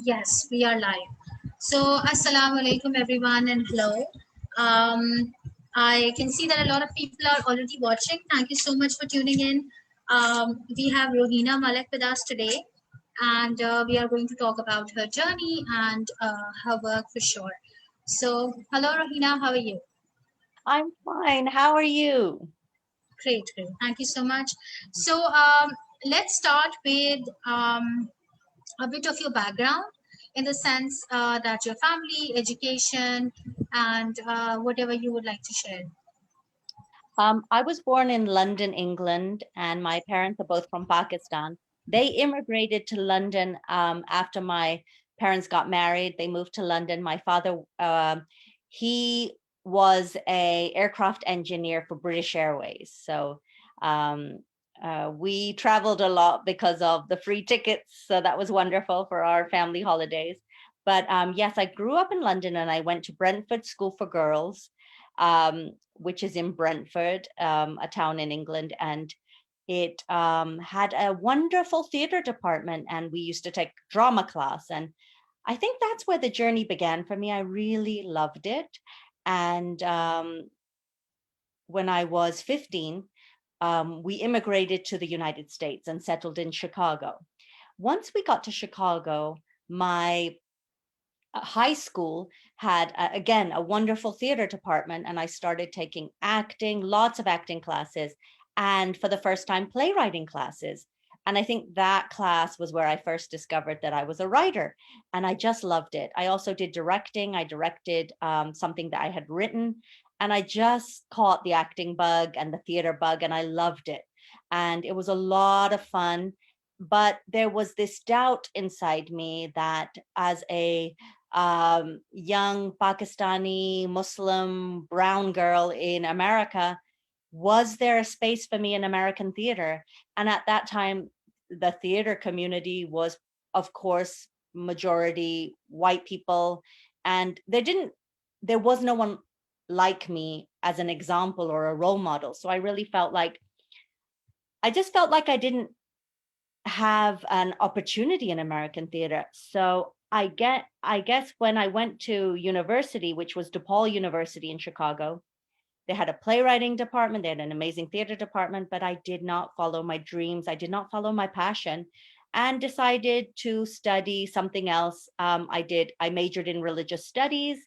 Yes, we are live. So, Assalamu alaikum, everyone, and hello. Um, I can see that a lot of people are already watching. Thank you so much for tuning in. We have Rohina Malik with us today, and we are going to talk about her journey and her work for sure. So, hello, Rohina, how are you? I'm fine. How are you? Great, great. Thank you so much. So, let's start with a bit of your background in the sense that your family, education, and whatever you would like to share. I was born in London, England, and my parents are both from Pakistan. They immigrated to London after my parents got married. They moved to London. My father, he was a aircraft engineer for British Airways. So um, we traveled a lot because of the free tickets. So that was wonderful for our family holidays. But yes, I grew up in London and I went to Brentford School for Girls, which is in Brentford, a town in England. And it had a wonderful theater department, and we used to take drama class. And I think that's where the journey began for me. I really loved it. And when I was 15, we immigrated to the United States and settled in Chicago. Once we got to Chicago, my high school had again a wonderful theater department, and I started taking acting, lots of acting classes, and for the first time playwriting classes. And I think that class was where I first discovered that I was a writer, and I just loved it. I also did directing. I directed something that I had written, and I just caught the acting bug and the theater bug, and I loved it. And it was a lot of fun, but there was this doubt inside me that as a young Pakistani Muslim brown girl in America, was there a space for me in American theater? And at that time, the theater community was, of course, majority white people. And there was no one like me as an example or a role model. So I really felt like, I just felt like I didn't have an opportunity in American theater. So I guess when I went to university, which was DePaul University in Chicago, they had a playwriting department, they had an amazing theater department, but I did not follow my dreams. I did not follow my passion and decided to study something else. I majored in religious studies,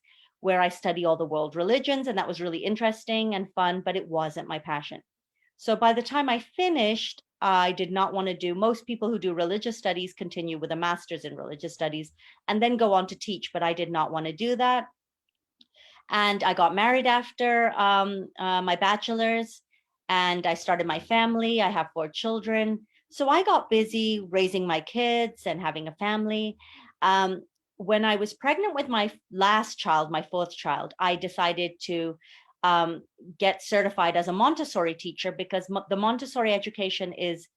where I study all the world religions, and that was really interesting and fun, but it wasn't my passion. So by the time I finished, I did not want to do, most people who do religious studies continue with a master's in religious studies and then go on to teach, but I did not want to do that. And I got married after my bachelor's, and I started my family. I have 4 children. So I got busy raising my kids and having a family. Um, when I was pregnant with my last child, my fourth child, I decided to um, get certified as a Montessori teacher because the Montessori education is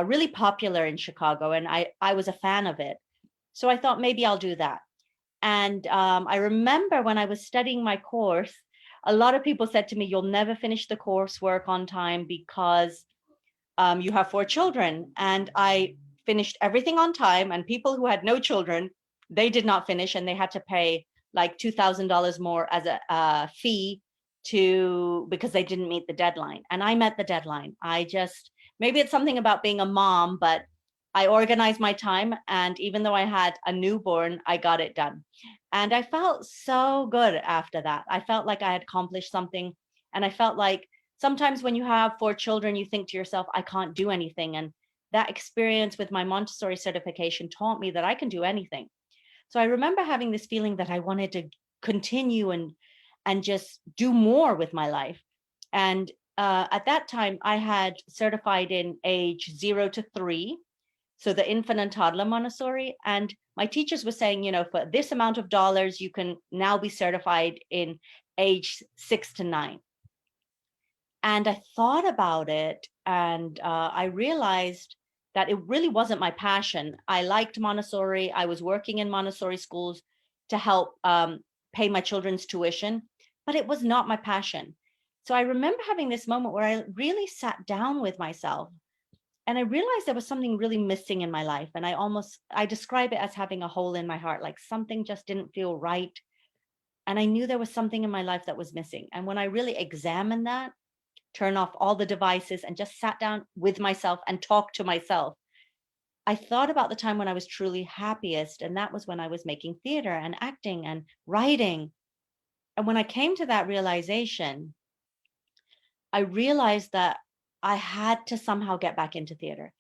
really popular in Chicago, and I was a fan of it. So I thought maybe I'll do that. And I remember when I was studying my course, a lot of people said to me, "You'll never finish the coursework on time because you have 4 children." And I finished everything on time. And people who had no children, they did not finish, and they had to pay like $2,000 more as a fee to because they didn't meet the deadline. And I met the deadline. I just maybe it's something about being a mom, but I organized my time, and even though I had a newborn, I got it done. And I felt so good after that. I felt like I had accomplished something, and I felt like sometimes when you have 4 children, you think to yourself, I can't do anything. And that experience with my Montessori certification taught me that I can do anything. So I remember having this feeling that I wanted to continue and just do more with my life. And at that time, I had certified in age 0 to 3, so the infant and toddler Montessori. And my teachers were saying, for this amount of dollars, you can now be certified in age 6 to 9. And I thought about it, and I realized that it really wasn't my passion. I liked Montessori. I was working in Montessori schools to help pay my children's tuition, but it was not my passion. So I remember having this moment where I really sat down with myself And I realized there was something really missing in my life. And I describe it as having a hole in my heart, like something just didn't feel right. And I knew there was something in my life that was missing. And when I really examined that, turn off all the devices and just sat down with myself and talked to myself, I thought about the time when I was truly happiest. And that was when I was making theater and acting and writing. And when I came to that realization, I realized that I had to somehow get back into theater.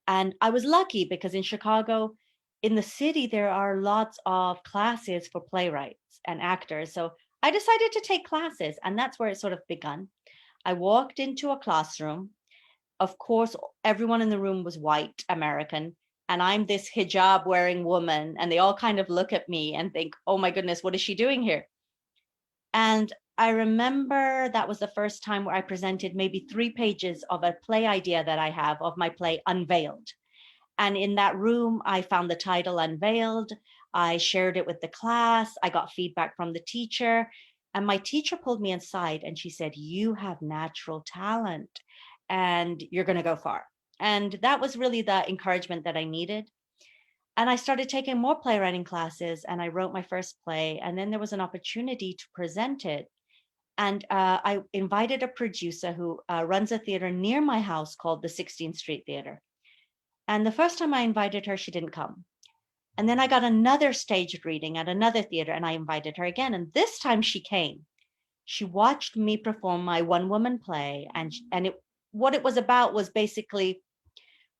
And I was lucky because in Chicago, in the city, there are lots of classes for playwrights and actors. So I decided to take classes, and that's where it sort of begun. I walked into a classroom. Of course, everyone in the room was white American, and I'm this hijab wearing woman, and they all kind of look at me and think, oh my goodness, what is she doing here? And I remember that was the first time where I presented maybe 3 pages of a play idea that I have of my play Unveiled. And in that room, I found the title Unveiled. I shared it with the class. I got feedback from the teacher. And my teacher pulled me aside and she said, you have natural talent and you're going to go far. And that was really the encouragement that I needed. And I started taking more playwriting classes and I wrote my first play. And then there was an opportunity to present it. And I invited a producer who runs a theater near my house called the 16th Street Theater. And the first time I invited her, she didn't come. And then I got another staged reading at another theater and I invited her again. And this time she came. She watched me perform my one woman play. What it was about was basically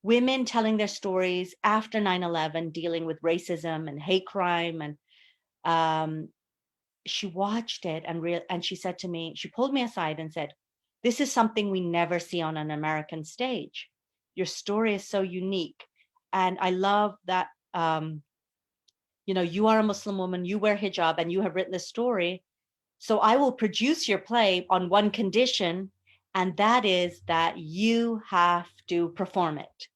women telling their stories after 9/11, dealing with racism and hate crime. And she watched it and she said to me, she pulled me aside and said, this is something we never see on an American stage. Your story is so unique. And I love that, you are a Muslim woman, you wear hijab and you have written this story. So I will produce your play on one condition, and that is that you have to perform it.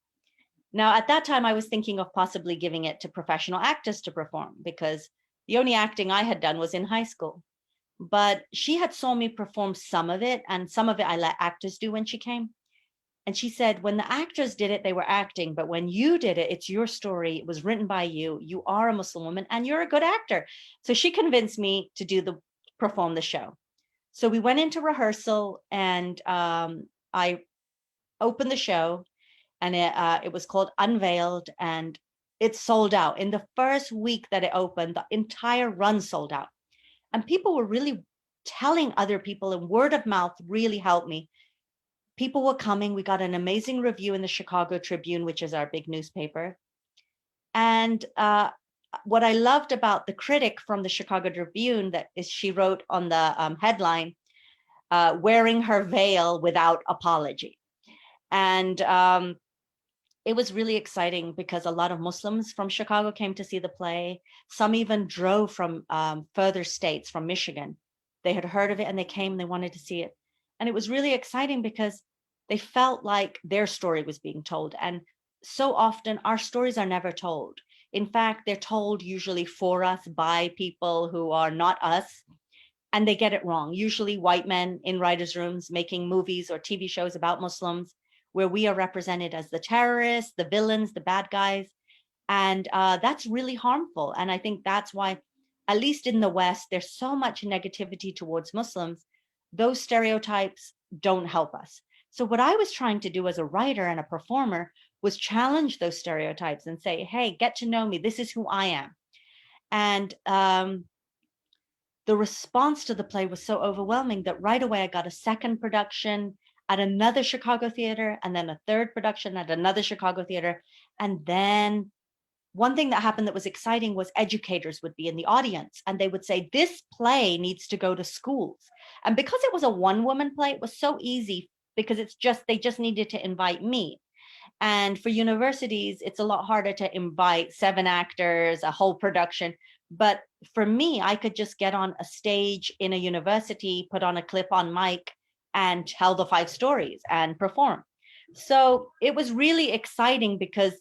Now, at that time, I was thinking of possibly giving it to professional actors to perform because the only acting I had done was in high school. But she had saw me perform some of it, and some of it I let actors do when she came. And she said, when the actors did it, they were acting. But when you did it, it's your story. It was written by you. You are a Muslim woman and you're a good actor. So she convinced me to perform the show. So we went into rehearsal and I opened the show and it was called Unveiled and it sold out. In the first week that it opened, the entire run sold out. And people were really telling other people, and word of mouth really helped me. People were coming. We got an amazing review in the Chicago Tribune, which is our big newspaper. And what I loved about the critic from the Chicago Tribune she wrote on the headline, wearing her veil without apology. And it was really exciting because a lot of Muslims from Chicago came to see the play. Some even drove from further states, from Michigan. They had heard of it and they came, they wanted to see it. And it was really exciting because they felt like their story was being told. And so often our stories are never told. In fact, they're told usually for us by people who are not us, and they get it wrong. Usually white men in writers' rooms making movies or TV shows about Muslims, where we are represented as the terrorists, the villains, the bad guys. And that's really harmful. And I think that's why, at least in the West, there's so much negativity towards Muslims. Those stereotypes don't help us. So what I was trying to do as a writer and a performer was challenge those stereotypes and say, hey, get to know me. This is who I am. And the response to the play was so overwhelming that right away I got a second production at another Chicago theater, and then a third production at another Chicago theater. And then one thing that happened that was exciting was educators would be in the audience and they would say, this play needs to go to schools. And because it was a one-woman play, it was so easy because they just needed to invite me. And for universities, it's a lot harder to invite 7 actors, a whole production. But for me, I could just get on a stage in a university, put on a clip-on mic, and tell the 5 stories and perform. So it was really exciting because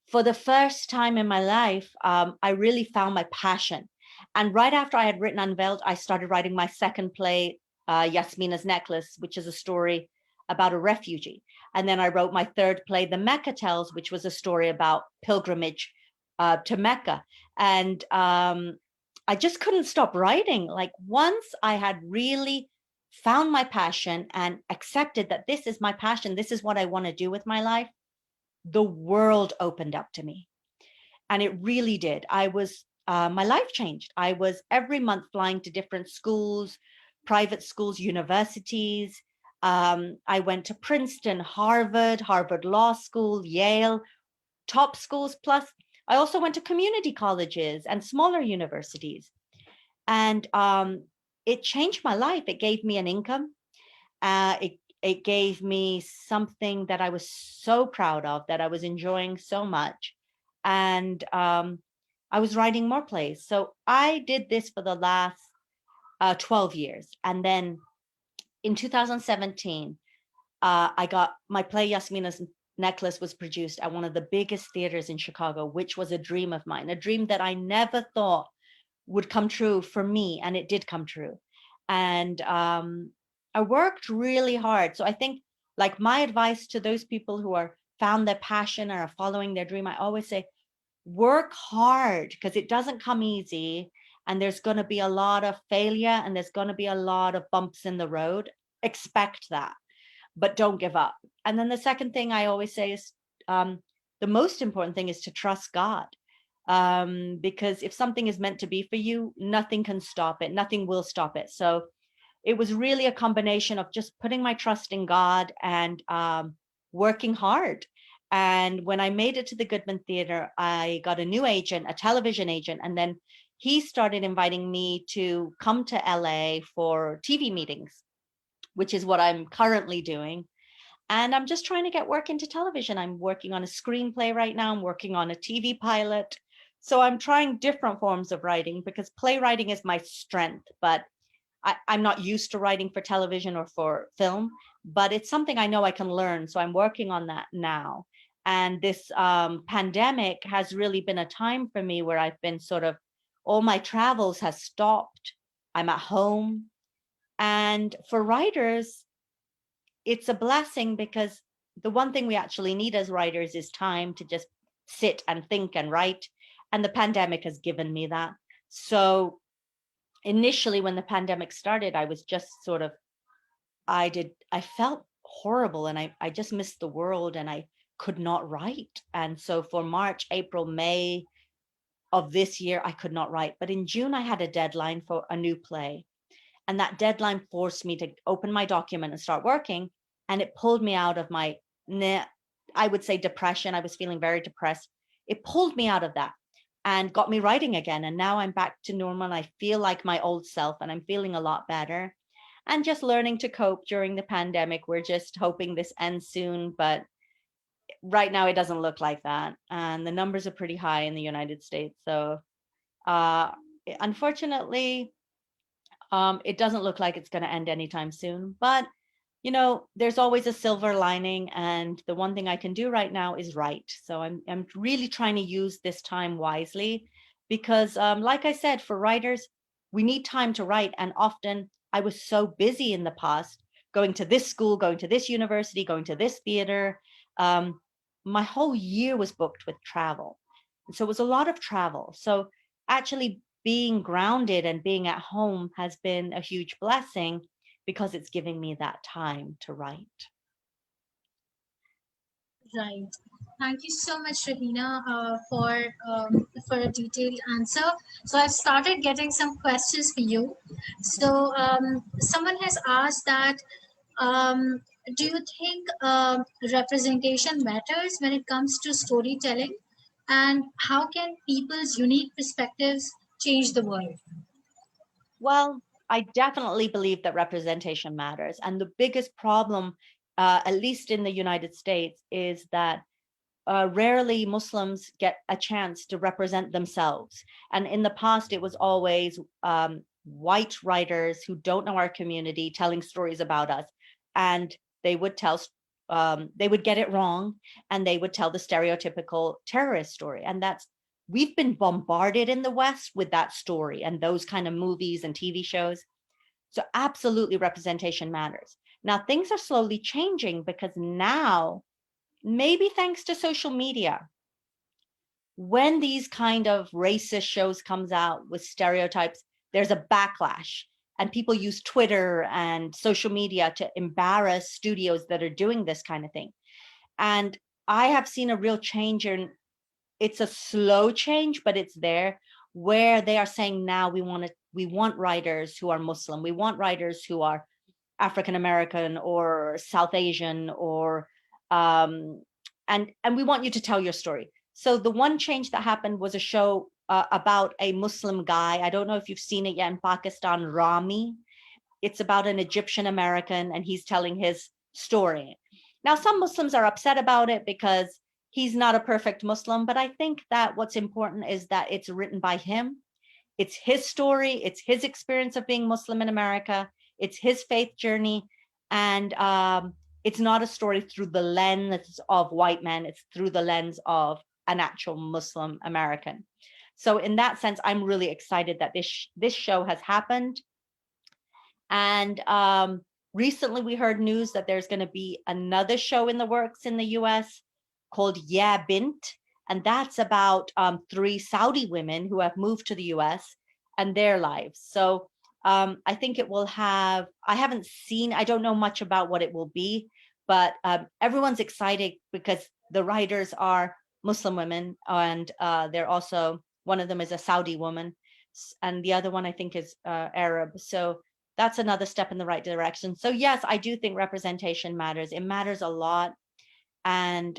for the first time in my life, I really found my passion. And right after I had written Unveiled, I started writing my second play, Yasmina's Necklace, which is a story about a refugee. And then I wrote my third play, The Mecca Tales, which was a story about pilgrimage to Mecca. And I just couldn't stop writing. Like once I had really found my passion and accepted that this is my passion, this is what I want to do with my life, the world opened up to me. And it really did. My life changed. I was every month flying to different schools, private schools, universities. I went to Princeton, Harvard Law School, Yale, top schools. Plus, I also went to community colleges and smaller universities. And it changed my life. It gave me an income. It gave me something that I was so proud of, that I was enjoying so much. And I was writing more plays. So I did this for the last 12 years. And then in 2017, I got my play, Yasmina's Necklace, was produced at one of the biggest theaters in Chicago, which was a dream of mine, a dream that I never thought would come true for me. And it did come true. And I worked really hard. So I think, like, my advice to those people who are found their passion or are following their dream, I always say, work hard, because it doesn't come easy. And there's going to be a lot of failure and there's going to be a lot of bumps in the road. Expect that, but don't give up. And then the second thing I always say is the most important thing is to trust God. Because if something is meant to be for you, nothing can stop it. Nothing will stop it. So it was really a combination of just putting my trust in God and working hard. And when I made it to the Goodman Theater, I got a new agent, a television agent, and then he started inviting me to come to LA for TV meetings, which is what I'm currently doing. And I'm just trying to get work into television. I'm working on a screenplay right now. I'm working on a TV pilot. So I'm trying different forms of writing, because playwriting is my strength, but I'm not used to writing for television or for film, but it's something I know I can learn. So I'm working on that now. And this pandemic has really been a time for me where I've been sort of, all my travels has stopped. I'm at home. And for writers, it's a blessing, because the one thing we actually need as writers is time to just sit and think and write. And the pandemic has given me that. So initially, when the pandemic started, I was just sort of, I felt horrible, and I just missed the world, and I could not write. And so for March, April, May of this year, I could not write. But in June, I had a deadline for a new play. And that deadline forced me to open my document and start working. And it pulled me out of my, I would say, depression. I was feeling very depressed. It pulled me out of that and got me writing again. And now I'm back to normal. And I feel like my old self, and I'm feeling a lot better. And just learning to cope during the pandemic. We're just hoping this ends soon. But right now, it doesn't look like that. And the numbers are pretty high in the United States. So unfortunately, it doesn't look like it's going to end anytime soon, but there's always a silver lining. And the one thing I can do right now is write. So I'm really trying to use this time wisely, because like I said, for writers, we need time to write. And often I was so busy in the past, going to this school, going to this university, going to this theater. My whole year was booked with travel. And so it was a lot of travel. So actually being grounded and being at home has been a huge blessing, because it's giving me that time to write. Right. Thank you so much, Rohina, for a detailed answer. So I've started getting some questions for you. So someone has asked that, um, do you think representation matters when it comes to storytelling, and how can people's unique perspectives change the world? Well, I definitely believe that representation matters. And the biggest problem, at least in the United States, is that rarely Muslims get a chance to represent themselves. And in the past, it was always white writers who don't know our community telling stories about us. And they would they would get it wrong, and they would tell the stereotypical terrorist story. And we've been bombarded in the West with that story and those kind of movies and TV shows. So absolutely representation matters. Now things are slowly changing because now, maybe thanks to social media, when these kind of racist shows comes out with stereotypes, there's a backlash, and people use Twitter and social media to embarrass studios that are doing this kind of thing. And I have seen a real change in, it's a slow change, but it's there, where they are saying now we want writers who are Muslim, we want writers who are African American or South Asian, or and we want you to tell your story. So the one change that happened was a show about a Muslim guy. I don't know if you've seen it yet in Pakistan, Rami. It's about an Egyptian American, and he's telling his story. Now, some Muslims are upset about it because he's not a perfect Muslim, but I think that what's important is that it's written by him. It's his story. It's his experience of being Muslim in America. It's his faith journey. And it's not a story through the lens of white men. It's through the lens of an actual Muslim American. So in that sense, I'm really excited that this show has happened. And recently we heard news that there's going to be another show in the works in the US called Yeah Bint. And that's about 3 Saudi women who have moved to the US and their lives. So I think it will have, I don't know much about what it will be, but everyone's excited because the writers are Muslim women, and they're also, one of them is a Saudi woman, and the other one I think is Arab. So that's another step in the right direction. So yes, I do think representation matters. It matters a lot. And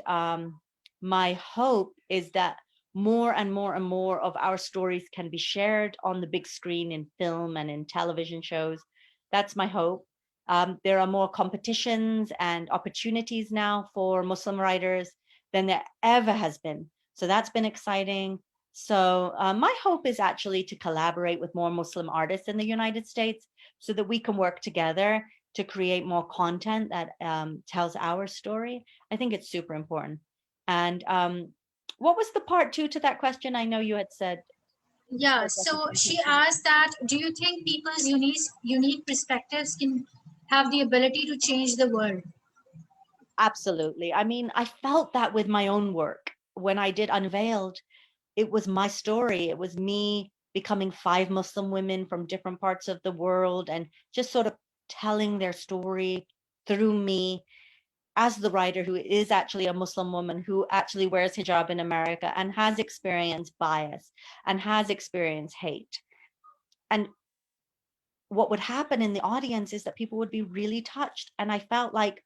my hope is that more and more and more of our stories can be shared on the big screen in film and in television shows. That's my hope. There are more competitions and opportunities now for Muslim writers than there ever has been. So that's been exciting. So my hope is actually to collaborate with more Muslim artists in the United States so that we can work together to create more content that tells our story. I think it's super important. And what was the part 2 to that question? I know you had said. Yeah, so she asked that, do you think people's unique perspectives can have the ability to change the world? Absolutely. I mean, I felt that with my own work. When I did Unveiled, it was my story. It was me becoming 5 Muslim women from different parts of the world and just sort of telling their story through me as the writer who is actually a Muslim woman who actually wears hijab in America and has experienced bias and has experienced hate. And what would happen in the audience is that people would be really touched. And I felt like,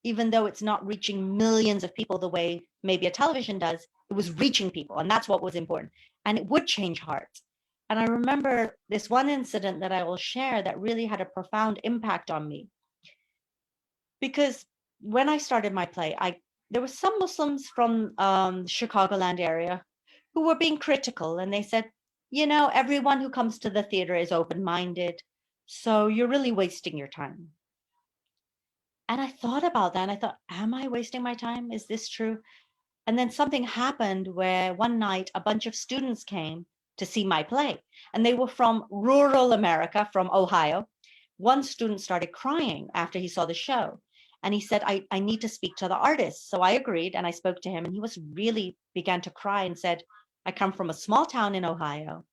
even though it's not reaching millions of people the way maybe a television does, it was reaching people. And that's what was important. And it would change hearts. And I remember this one incident that I will share that really had a profound impact on me. Because when I started my play, there were some Muslims from Chicagoland area who were being critical, and they said, everyone who comes to the theater is open-minded, so you're really wasting your time. And I thought about that, and I thought, am I wasting my time? Is this true? And then something happened where one night a bunch of students came to see my play, and they were from rural America, from Ohio. One student started crying after he saw the show. And he said, I need to speak to the artist. So I agreed, and I spoke to him, and he was really began to cry and said, I come from a small town in Ohio,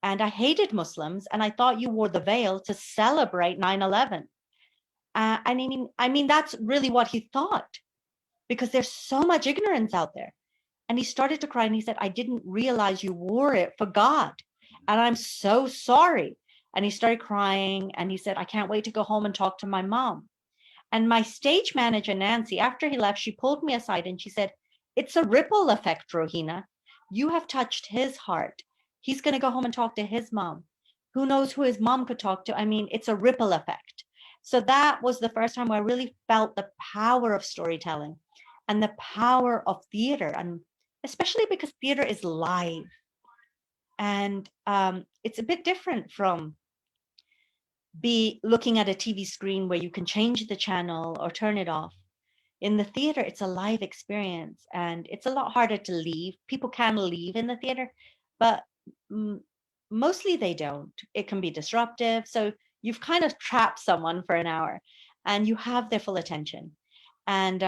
and I hated Muslims, and I thought you wore the veil to celebrate 9/11. I mean, that's really what he thought, because there's so much ignorance out there. And he started to cry, and he said, I didn't realize you wore it for God. And I'm so sorry. And he started crying, and he said, I can't wait to go home and talk to my mom. And my stage manager, Nancy, after he left, she pulled me aside and she said, it's a ripple effect, Rohina. You have touched his heart. He's going to go home and talk to his mom. Who knows who his mom could talk to? I mean, it's a ripple effect. So that was the first time where I really felt the power of storytelling and the power of theater, and especially because theater is live. And it's a bit different from looking at a TV screen where you can change the channel or turn it off. In the theater, it's a live experience, and it's a lot harder to leave. People can leave in the theater, but mostly they don't. It can be disruptive. So you've kind of trapped someone for an hour. and you have their full attention. And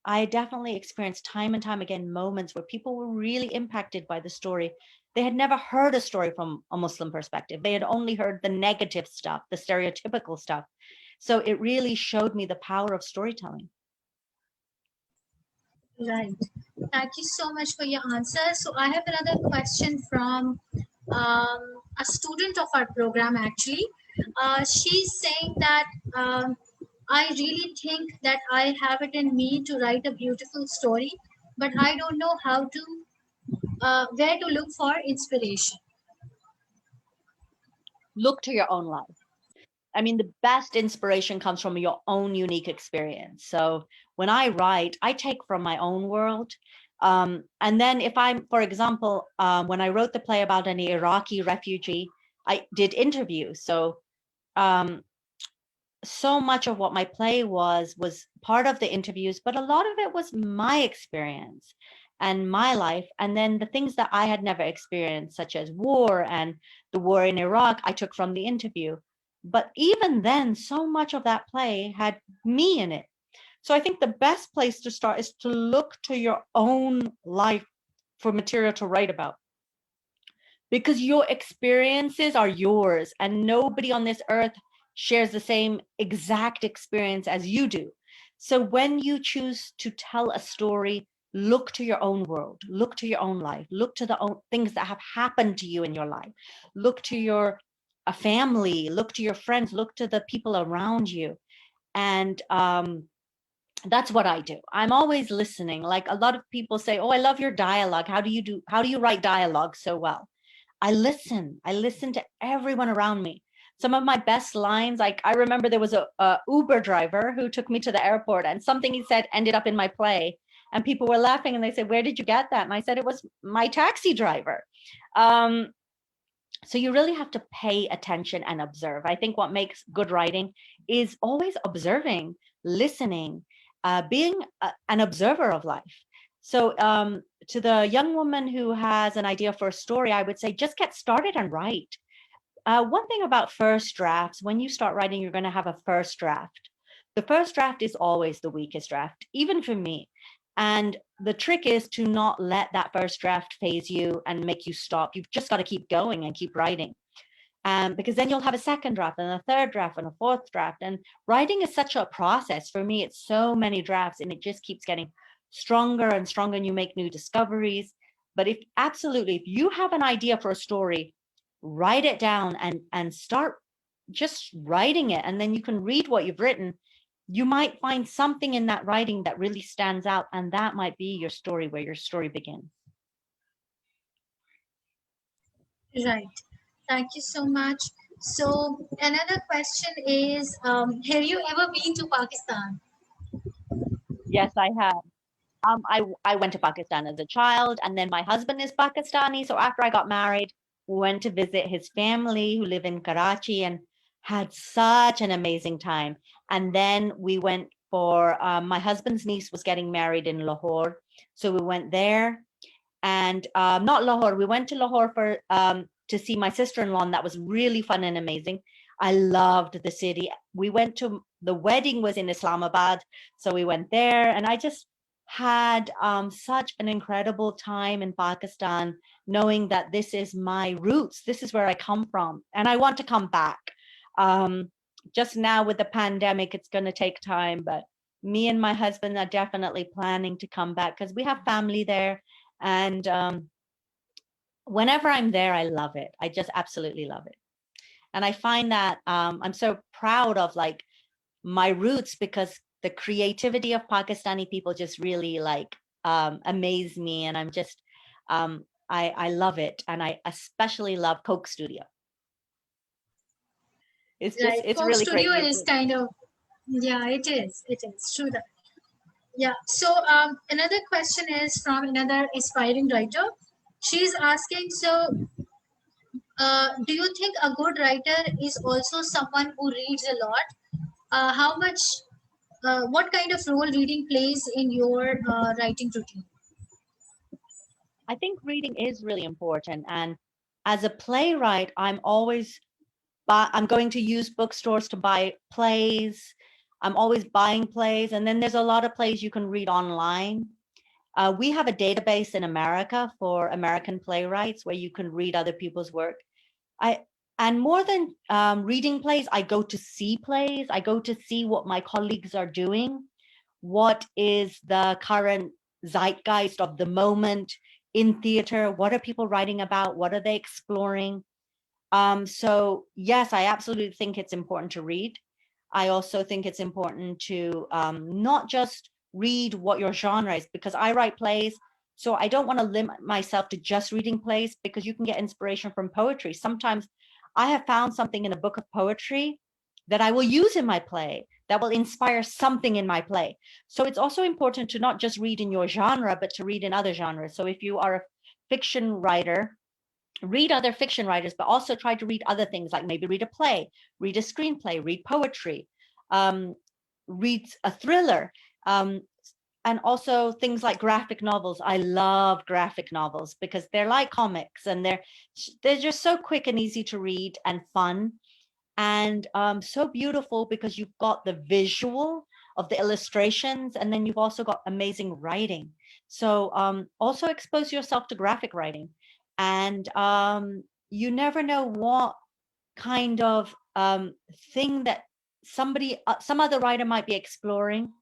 I definitely experienced time and time again moments where people were really impacted by the story. They had never heard a story from a Muslim perspective. They had only heard the negative stuff, the stereotypical stuff. So it really showed me the power of storytelling. Right. Thank you so much for your answer. So I have another question from a student of our program, actually. She's saying that I really think that I have it in me to write a beautiful story, but I don't know how to, where to look for inspiration. Look to your own life. I mean, the best inspiration comes from your own unique experience. So when I write, I take from my own world. And then if I'm, for example, when I wrote the play about an Iraqi refugee, I did interviews. So so much of what my play was part of the interviews, but a lot of it was my experience and my life. And then the things that I had never experienced, such as war and the war in Iraq, I took from the interview. But even then, so much of that play had me in it. So I think the best place to start is to look to your own life for material to write about, because your experiences are yours and nobody on this earth shares the same exact experience as you do. So when you choose to tell a story, look to your own world, look to your own life, look to the things that have happened to you in your life, look to your family, look to your friends, look to the people around you. And that's what I do. I'm always listening. Like a lot of people say, oh, I love your dialogue. How do you write dialogue so well? I listen to everyone around me. Some of my best lines, like I remember there was a Uber driver who took me to the airport, and something he said ended up in my play, and people were laughing and they said, where did you get that? And I said, it was my taxi driver. So you really have to pay attention and observe. I think what makes good writing is always observing, listening, being an observer of life. So to the young woman who has an idea for a story, I would say just get started and write. One thing about first drafts, when you start writing, you're going to have a first draft. The first draft is always the weakest draft, even for me. And the trick is to not let that first draft phase you and make you stop. You've just got to keep going and keep writing. Because then you'll have a second draft and a third draft and a fourth draft. And writing is such a process. For me, it's so many drafts and it just keeps getting stronger and stronger, and you make new discoveries. But if you have an idea for a story, write it down and start just writing it. And then you can read what you've written. You might find something in that writing that really stands out, and that might be your story, where your story begins. Right. Thank you so much. So another question is, have you ever been to Pakistan? Yes, I have. I went to Pakistan as a child, and then my husband is Pakistani. So after I got married, we went to visit his family who live in Karachi and had such an amazing time. And then we went for my husband's niece was getting married in Lahore. So we went there, and not Lahore, we went to Lahore for to see my sister-in-law, and that was really fun and amazing. I loved the city. We went to the wedding was in Islamabad, so we went there, and I just had such an incredible time in Pakistan, knowing that this is my roots, this is where I come from, and I want to come back. Um, just now with the pandemic, it's going to take time, but me and my husband are definitely planning to come back because we have family there. And whenever I'm there, I love it. I just absolutely love it. And I find that I'm so proud of like my roots, because the creativity of Pakistani people just really like amaze me. And I'm just, I love it. And I especially love Coke Studio. Right. It's Coke really Studio crazy. is kind of, yeah, it is. It is true that. Yeah. So another question is from another aspiring writer. She's asking, so do you think a good writer is also someone who reads a lot? How much, what kind of role reading plays in your writing routine? I think reading is really important. And as a playwright, I'm going to use bookstores to buy plays. I'm always buying plays, and then there's a lot of plays you can read online. We have a database in America for American playwrights where you can read other people's work. And more than reading plays, I go to see plays. I go to see what my colleagues are doing. What is the current zeitgeist of the moment in theater? What are people writing about? What are they exploring? So yes, I absolutely think it's important to read. I also think it's important to not just read what your genre is, because I write plays. So I don't want to limit myself to just reading plays, because you can get inspiration from poetry. Sometimes I have found something in a book of poetry that I will use in my play, that will inspire something in my play. So it's also important to not just read in your genre, but to read in other genres. So if you are a fiction writer, read other fiction writers, but also try to read other things, like maybe read a play, read a screenplay, read poetry, um, read a thriller, and also things like graphic novels. I love graphic novels because they're like comics, and they're just so quick and easy to read and fun, and so beautiful because you've got the visual of the illustrations, and then you've also got amazing writing. So also expose yourself to graphic writing, and you never know what kind of thing that some other writer might be exploring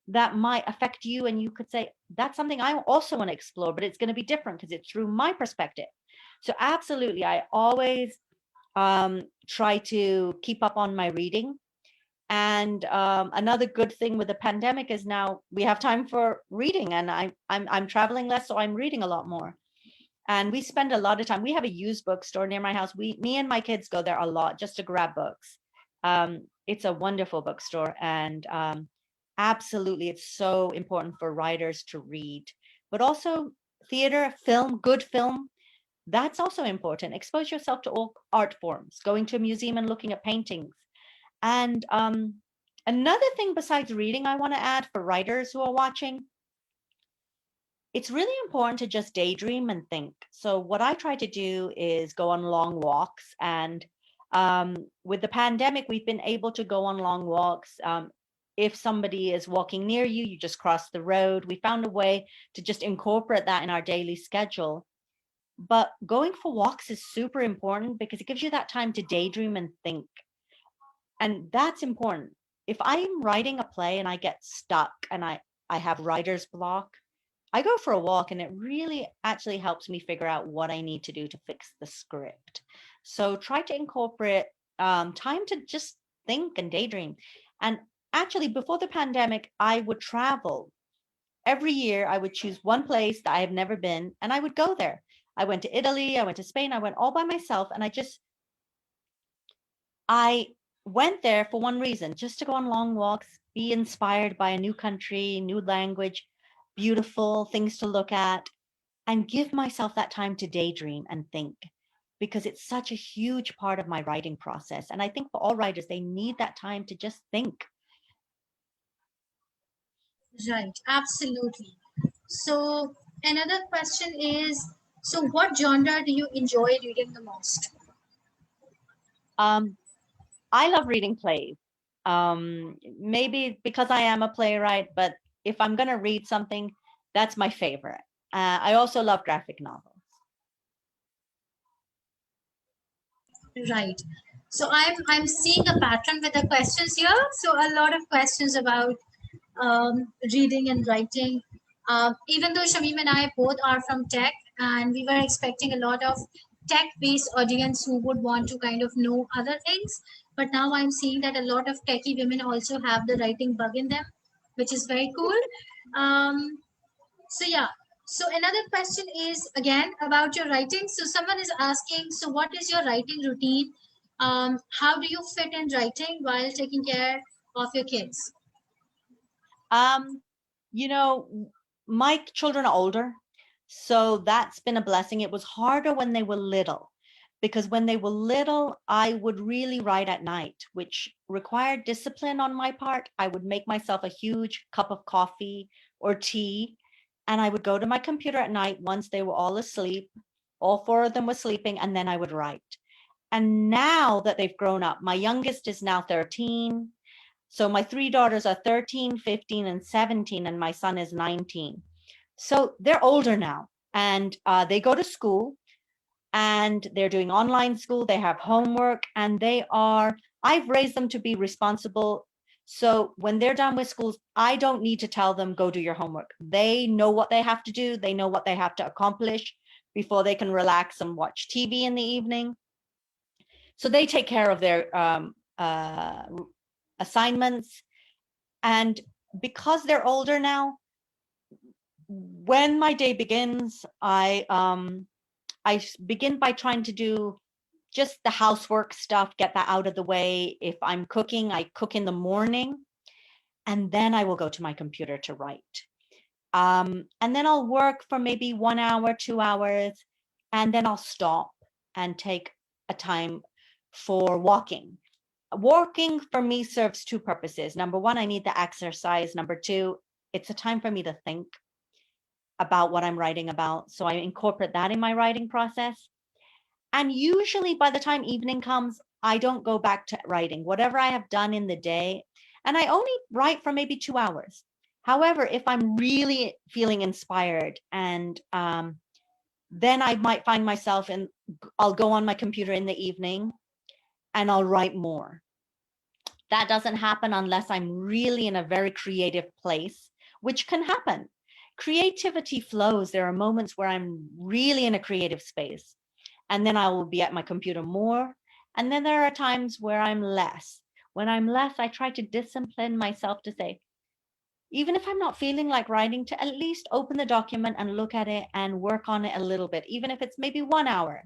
that might affect you, and you could say, that's something I also want to explore, but it's going to be different because it's through my perspective. So absolutely, I always try to keep up on my reading. And another good thing with the pandemic is now we have time for reading, and I'm traveling less, so I'm reading a lot more. And we spend a lot of time. We have a used bookstore near my house. Me and my kids go there a lot just to grab books. It's a wonderful bookstore, and absolutely, it's so important for writers to read, but also theater, film, good film. That's also important. Expose yourself to all art forms, going to a museum and looking at paintings. And another thing besides reading, I want to add for writers who are watching, it's really important to just daydream and think. So what I try to do is go on long walks. And with the pandemic, we've been able to go on long walks. If somebody is walking near you, you just cross the road. We found a way to just incorporate that in our daily schedule. But going for walks is super important because it gives you that time to daydream and think. And that's important. If I'm writing a play and I get stuck and I have writer's block, I go for a walk, and it really actually helps me figure out what I need to do to fix the script. So try to incorporate time to just think and daydream. And actually, before the pandemic, I would travel. Every year, I would choose one place that I have never been, and I would go there. I went to Italy, I went to Spain, I went all by myself, and I went there for one reason, just to go on long walks, be inspired by a new country, new language, beautiful things to look at, and give myself that time to daydream and think, because it's such a huge part of my writing process. And I think for all writers, they need that time to just think. Right, absolutely. So another question is, so what genre do you enjoy reading the most? Um, I love reading plays. Maybe because I am a playwright, but if I'm going to read something, that's my favorite. I also love graphic novels. Right. So I'm seeing a pattern with the questions here. So a lot of questions about reading and writing. Even though Shamim and I both are from tech, and we were expecting a lot of tech-based audience who would want to kind of know other things, but now I'm seeing that a lot of techie women also have the writing bug in them, which is very cool. Um, so yeah. So another question is again about your writing. So someone is asking, so what is your writing routine? How do you fit in writing while taking care of your kids? Um, you know, my children are older, so that's been a blessing. It was harder when they were little, because when they were little, I would really write at night, which required discipline on my part. I would make myself a huge cup of coffee or tea, and I would go to my computer at night once they were all asleep. All four of them were sleeping, and then I would write. And now that they've grown up, my youngest is now 13. So my three daughters are 13, 15, and 17, and my son is 19. So they're older now, and they go to school, and they're doing online school. They have homework, and I've raised them to be responsible. So when they're done with schools, I don't need to tell them, go do your homework. They know what they have to do. They know what they have to accomplish before they can relax and watch TV in the evening. So they take care of their assignments. And because they're older now, when my day begins, I begin by trying to do just the housework stuff, get that out of the way. If I'm cooking, I cook in the morning, and then I will go to my computer to write. And then I'll work for maybe 1 hour, 2 hours, and then I'll stop and take a time for walking. Walking for me serves two purposes. Number one, I need the exercise. Number two, it's a time for me to think about what I'm writing about. So I incorporate that in my writing process. And usually by the time evening comes, I don't go back to writing. Whatever I have done in the day, and I only write for maybe 2 hours. However, if I'm really feeling inspired, and then I might find myself I'll go on my computer in the evening and I'll write more. That doesn't happen unless I'm really in a very creative place, which can happen. Creativity flows. There are moments where I'm really in a creative space, and then I will be at my computer more. And then there are times where I'm less. When I'm less, I try to discipline myself to say, even if I'm not feeling like writing, to at least open the document and look at it and work on it a little bit, even if it's maybe 1 hour.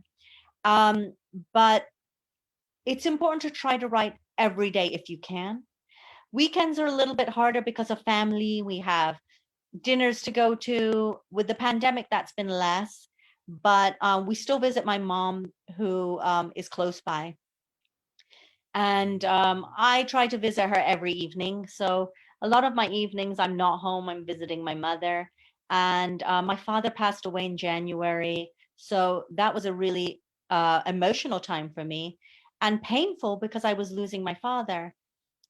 But it's important to try to write every day if you can. Weekends are a little bit harder because of family. We have dinners to go to. With the pandemic, that's been less, but we still visit my mom, who is close by. And I try to visit her every evening. So a lot of my evenings, I'm not home, I'm visiting my mother. And my father passed away in January. So that was a really emotional time for me, and painful because I was losing my father.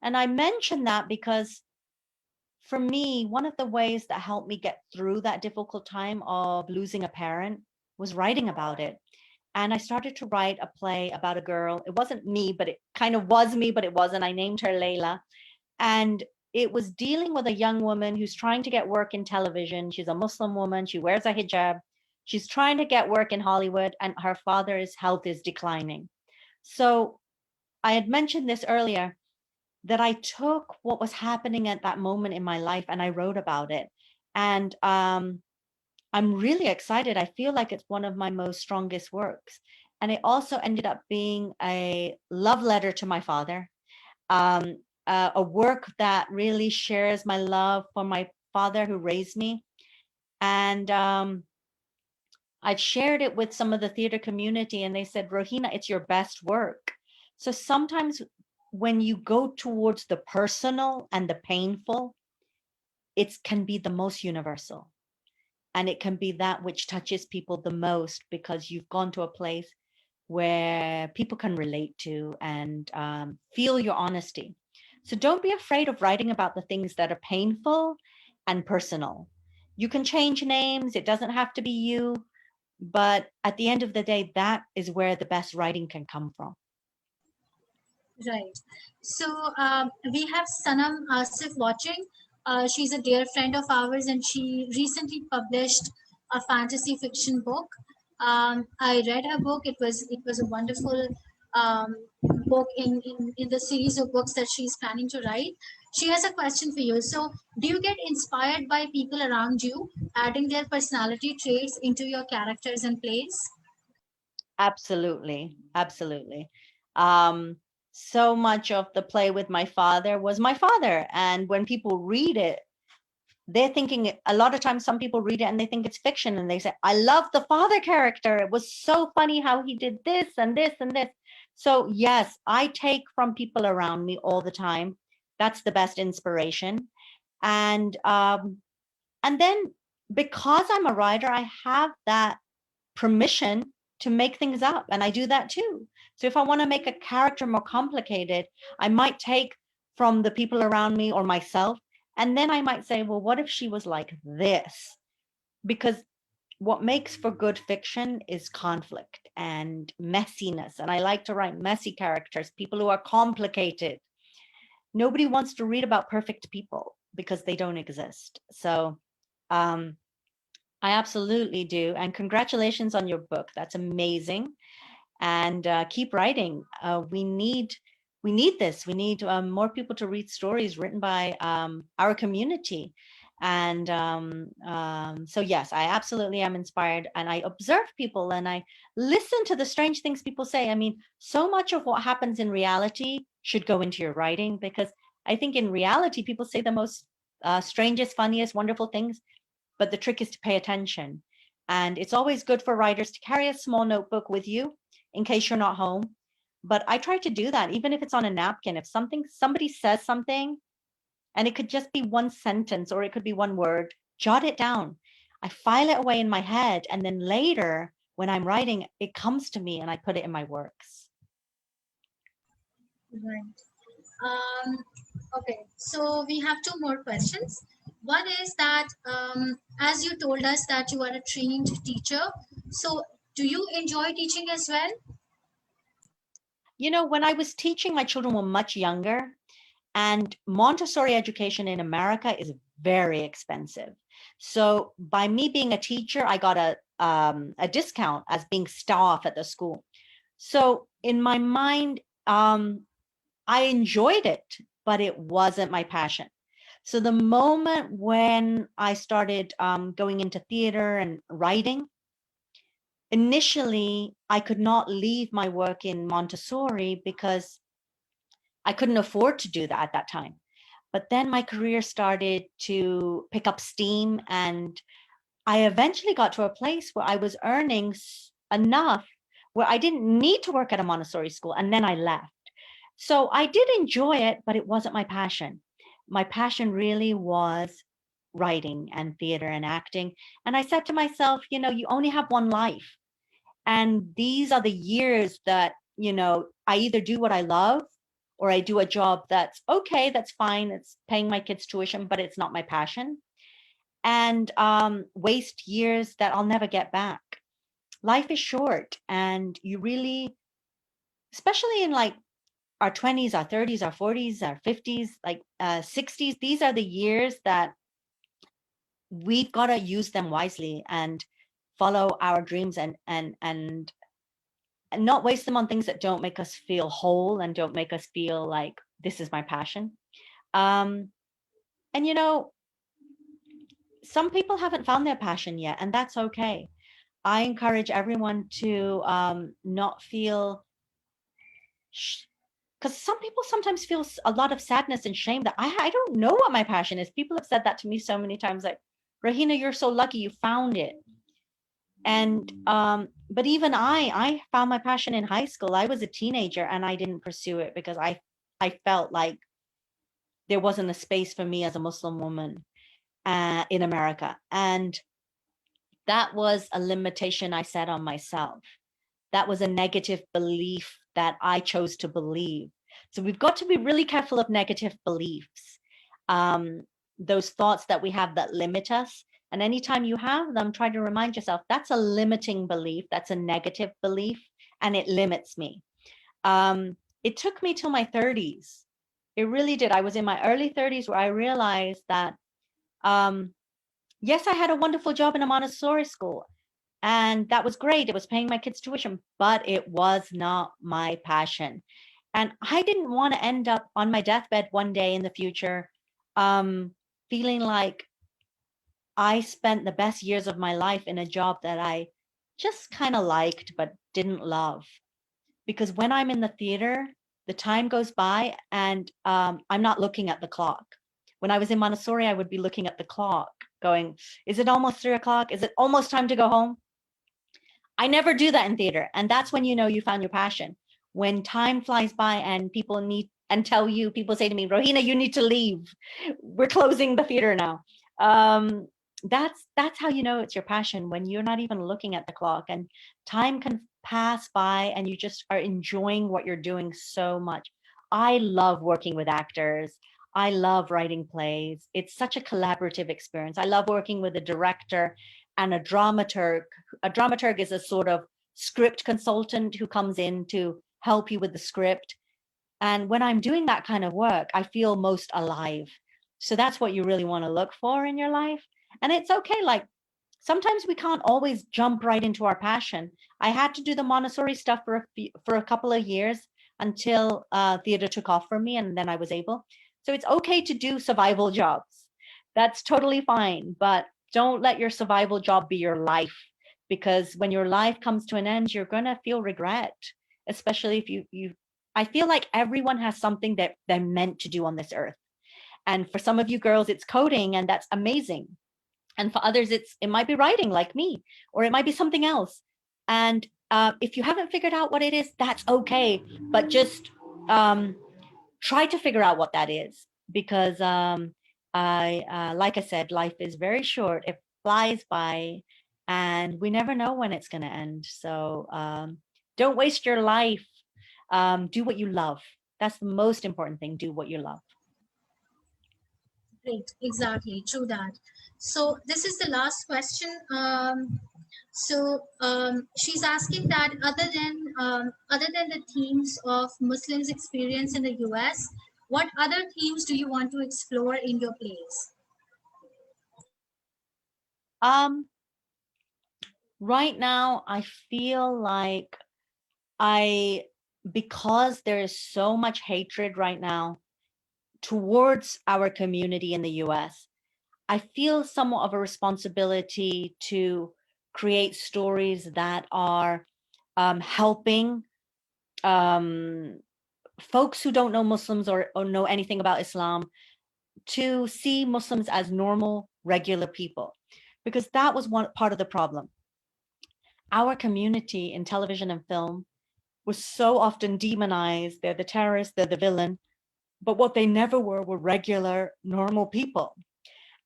And I mention that because for me, one of the ways that helped me get through that difficult time of losing a parent was writing about it. And I started to write a play about a girl. It wasn't me, but it kind of was me, but it wasn't. I named her Layla. And it was dealing with a young woman who's trying to get work in television. She's a Muslim woman. She wears a hijab. She's trying to get work in Hollywood, and her father's health is declining. So I had mentioned this earlier, that I took what was happening at that moment in my life and I wrote about it. And I'm really excited. I feel like it's one of my most strongest works. And it also ended up being a love letter to my father, a work that really shares my love for my father who raised me. And I've shared it with some of the theater community, and they said, Rohina, it's your best work. So sometimes when you go towards the personal and the painful, it can be the most universal. And it can be that which touches people the most because you've gone to a place where people can relate to and feel your honesty. So don't be afraid of writing about the things that are painful and personal. You can change names, it doesn't have to be you. But at the end of the day, that is where the best writing can come from. Right. So we have Sanam Asif watching. She's a dear friend of ours, and she recently published a fantasy fiction book. I read her book. It was a wonderful um, book in the series of books that she's planning to write. She has a question for you. So, do you get inspired by people around you, adding their personality traits into your characters and plays? Absolutely. Absolutely. Um, so much of the play with my father was my father. And when people read it, they're thinking, a lot of times some people read it and they think it's fiction, and they say, I love the father character. It was so funny how he did this and this and this. So yes, I take from people around me all the time. That's the best inspiration. And then because I'm a writer, I have that permission to make things up, and I do that too. So if I want to make a character more complicated, I might take from the people around me or myself. And then I might say, well, what if she was like this? Because what makes for good fiction is conflict and messiness. And I like to write messy characters, people who are complicated. Nobody wants to read about perfect people because they don't exist. So um, I absolutely do. And congratulations on your book. That's amazing. And keep writing. We need this. We need more people to read stories written by our community. And so, yes, I absolutely am inspired. And I observe people and I listen to the strange things people say. I mean, so much of what happens in reality should go into your writing, because I think in reality, people say the most strangest, funniest, wonderful things. But the trick is to pay attention. And it's always good for writers to carry a small notebook with you in case you're not home. But I try to do that, even if it's on a napkin. If somebody says something, and it could just be one sentence or it could be one word, jot it down. I file it away in my head. And then later, when I'm writing, it comes to me and I put it in my works. Right. Okay, so we have two more questions. One is that, as you told us that you are a trained teacher, so do you enjoy teaching as well? You know, when I was teaching, my children were much younger, and Montessori education in America is very expensive. So by me being a teacher, I got a discount as being staff at the school. So in my mind, I enjoyed it, but it wasn't my passion. So the moment when I started going into theater and writing, initially I could not leave my work in Montessori because I couldn't afford to do that at that time. But then my career started to pick up steam, and I eventually got to a place where I was earning enough where I didn't need to work at a Montessori school. And then I left. So I did enjoy it, but it wasn't my passion. My passion really was writing and theater and acting. And I said to myself, you know, you only have one life. And these are the years that, you know, I either do what I love or I do a job that's okay, that's fine, it's paying my kids' tuition, but it's not my passion, and waste years that I'll never get back. Life is short, and you really, especially in like our 20s, our 30s, our 40s, our 50s, like 60s, these are the years that we've got to use them wisely and follow our dreams and not waste them on things that don't make us feel whole and don't make us feel like this is my passion. Um, and you know, some people haven't found their passion yet, and that's okay. I encourage everyone to not feel, because some people sometimes feel a lot of sadness and shame that I don't know what my passion is. People have said that to me so many times, like, Rohina, you're so lucky you found it. And but even I found my passion in high school. I was a teenager and I didn't pursue it because I felt like there wasn't a space for me as a Muslim woman in America. And that was a limitation I set on myself. That was a negative belief that I chose to believe. So we've got to be really careful of negative beliefs, those thoughts that we have that limit us. And anytime you have them, try to remind yourself that's a limiting belief, that's a negative belief, and it limits me. It took me till my 30s. It really did. I was in my early 30s where I realized that, yes, I had a wonderful job in a Montessori school. And that was great. It was paying my kids' tuition, but it was not my passion. And I didn't want to end up on my deathbed one day in the future, feeling like I spent the best years of my life in a job that I just kind of liked, but didn't love. Because when I'm in the theater, the time goes by and I'm not looking at the clock. When I was in Montessori, I would be looking at the clock going, is it almost 3 o'clock? Is it almost time to go home? I never do that in theater. And that's when you know you found your passion. When time flies by and people need and tell you, people say to me, Rohina, you need to leave. We're closing the theater now. That's how you know it's your passion, when you're not even looking at the clock and time can pass by and you just are enjoying what you're doing so much. I love working with actors. I love writing plays. It's such a collaborative experience. I love working with a director and a dramaturg. A dramaturg is a sort of script consultant who comes in to help you with the script. And when I'm doing that kind of work, I feel most alive. So that's what you really want to look for in your life. And it's okay. Like sometimes we can't always jump right into our passion. I had to do the Montessori stuff for a couple of years until theater took off for me, and then I was able. So it's okay to do survival jobs. That's totally fine, but don't let your survival job be your life, because when your life comes to an end, you're gonna feel regret, especially if you. I feel like everyone has something that they're meant to do on this earth, and for some of you girls, it's coding, and that's amazing, and for others it might be writing like me, or it might be something else. And if you haven't figured out what it is, that's okay, but just try to figure out what that is, because I like I said, life is very short, it flies by, and we never know when it's going to end. So don't waste your life. Do what you love. That's the most important thing. Do what you love. Great, exactly, true that. So this is the last question. She's asking that other than the themes of Muslims' experience in the U.S., what other themes do you want to explore in your plays? um right now I feel like I because there is so much hatred right now towards our community in the US, I feel somewhat of a responsibility to create stories that are helping um, folks who don't know Muslims, or know anything about Islam, to see Muslims as normal, regular people. Because that was one part of the problem. Our community in television and film was so often demonized. They're the terrorists, they're the villain. But what they never were regular, normal people.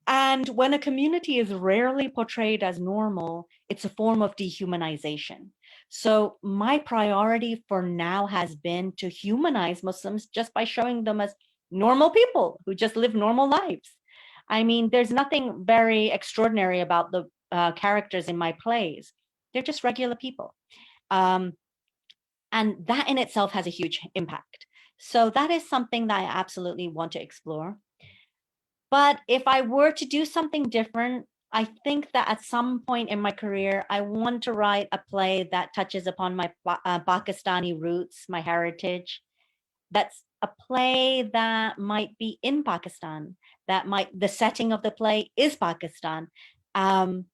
And when a community is rarely portrayed as normal, it's a form of dehumanization. So my priority for now has been to humanize Muslims just by showing them as normal people who just live normal lives. I mean, there's nothing very extraordinary about the characters in my plays. They're just regular people. Um, and that in itself has a huge impact. So that is something that I absolutely want to explore. But if I were to do something different, I think that at some point in my career, I want to write a play that touches upon my Pakistani roots, my heritage. That's a play that might be in Pakistan, the setting of the play is Pakistan. Um,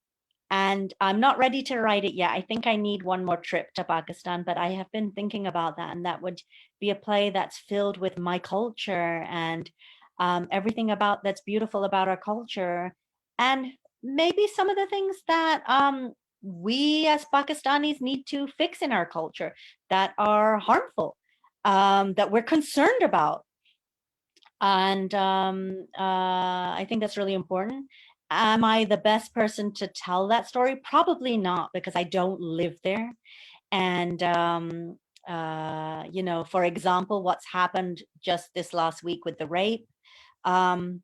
and I'm not ready to write it yet. I think I need one more trip to Pakistan, but I have been thinking about that. And that would be a play that's filled with my culture and everything about that's beautiful about our culture. And maybe some of the things that we as Pakistanis need to fix in our culture that are harmful, that we're concerned about. And I think that's really important. Am I the best person to tell that story? Probably not, because I don't live there. And for example, what's happened just this last week with the rape, um,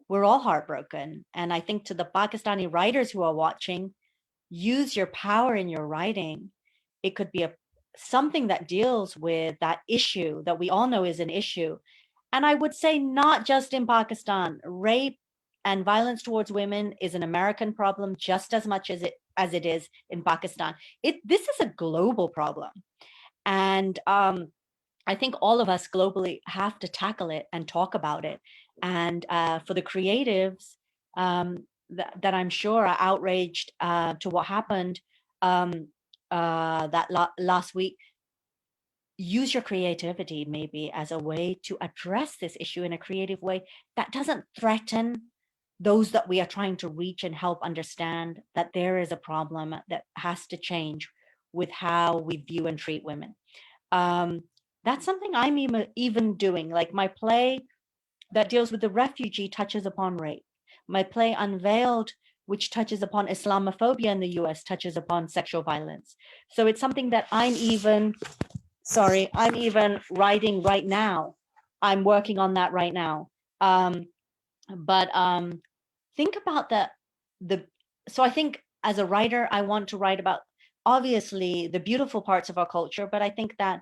we're all heartbroken. And I think to the Pakistani writers who are watching, use your power in your writing. It could be something that deals with that issue that we all know is an issue. And I would say not just in Pakistan. Rape and violence towards women is an American problem just as much as it is in Pakistan. This is a global problem. And I think all of us globally have to tackle it and talk about it. And for the creatives that I'm sure are outraged to what happened last week, use your creativity maybe as a way to address this issue in a creative way that doesn't threaten those that we are trying to reach, and help understand that there is a problem that has to change with how we view and treat women. Um, that's something I'm even doing. Like my play that deals with the refugee touches upon rape. My play Unveiled, which touches upon Islamophobia in the US, touches upon sexual violence. So it's something that I'm even Sorry, I'm even writing right now. I'm working on that right now. But think about the so I think as a writer, I want to write about obviously the beautiful parts of our culture, but I think that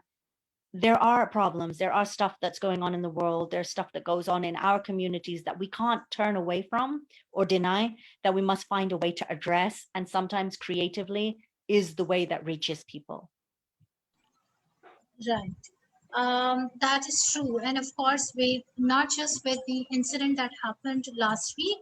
there are problems, there are stuff that's going on in the world, there's stuff that goes on in our communities that we can't turn away from or deny, that we must find a way to address, and sometimes creatively is the way that reaches people. Right. That is true. And of course, with not just with the incident that happened last week,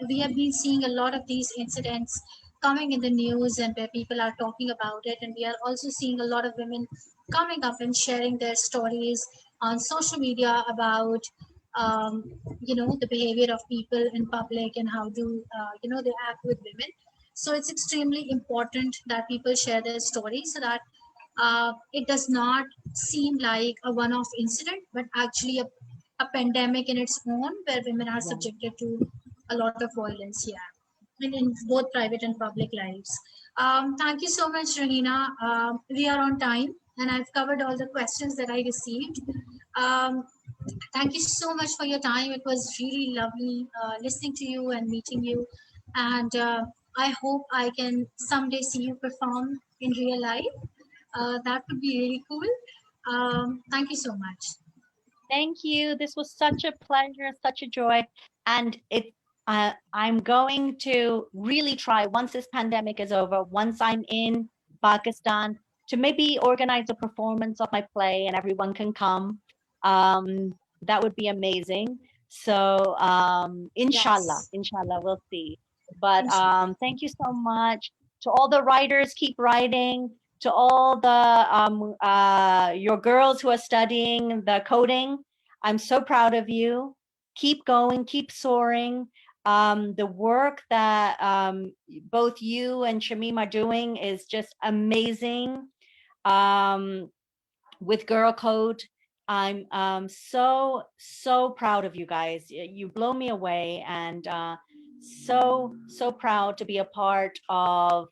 we have been seeing a lot of these incidents coming in the news and where people are talking about it. And we are also seeing a lot of women coming up and sharing their stories on social media about, the behavior of people in public and how do, they act with women. So it's extremely important that people share their stories so that it does not seem like a one-off incident, but actually a pandemic in its own, where women are Yeah. subjected to a lot of violence. Yeah, and in both private and public lives. Thank you so much, Rohina. We are on time, and I've covered all the questions that I received. Um, Thank you so much for your time. It was really lovely listening to you and meeting you. And I hope I can someday see you perform in real life. That would be really cool. Thank you so much. Thank you. This was such a pleasure, such a joy. And I'm going to really try once this pandemic is over, once I'm in Pakistan, to maybe organize a performance of my play and everyone can come. That would be amazing. So inshallah, Yes. inshallah, we'll see. But Inshallah. thank you so much to all the writers. Keep writing. To all the your girls who are studying the coding, I'm so proud of you. Keep going, keep soaring. The work that both you and Shamim are doing is just amazing. Um, with Girl Code, I'm so proud of you guys. You blow me away, and so proud to be a part of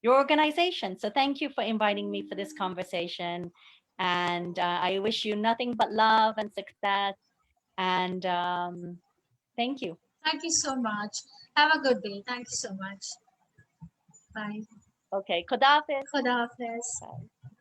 your organization. So thank you for inviting me for this conversation, and I wish you nothing but love and success. And thank you. Thank you so much. Have a good day. Thank you so much. Bye. Okay, Khodafis. Khuda Hafiz. Bye.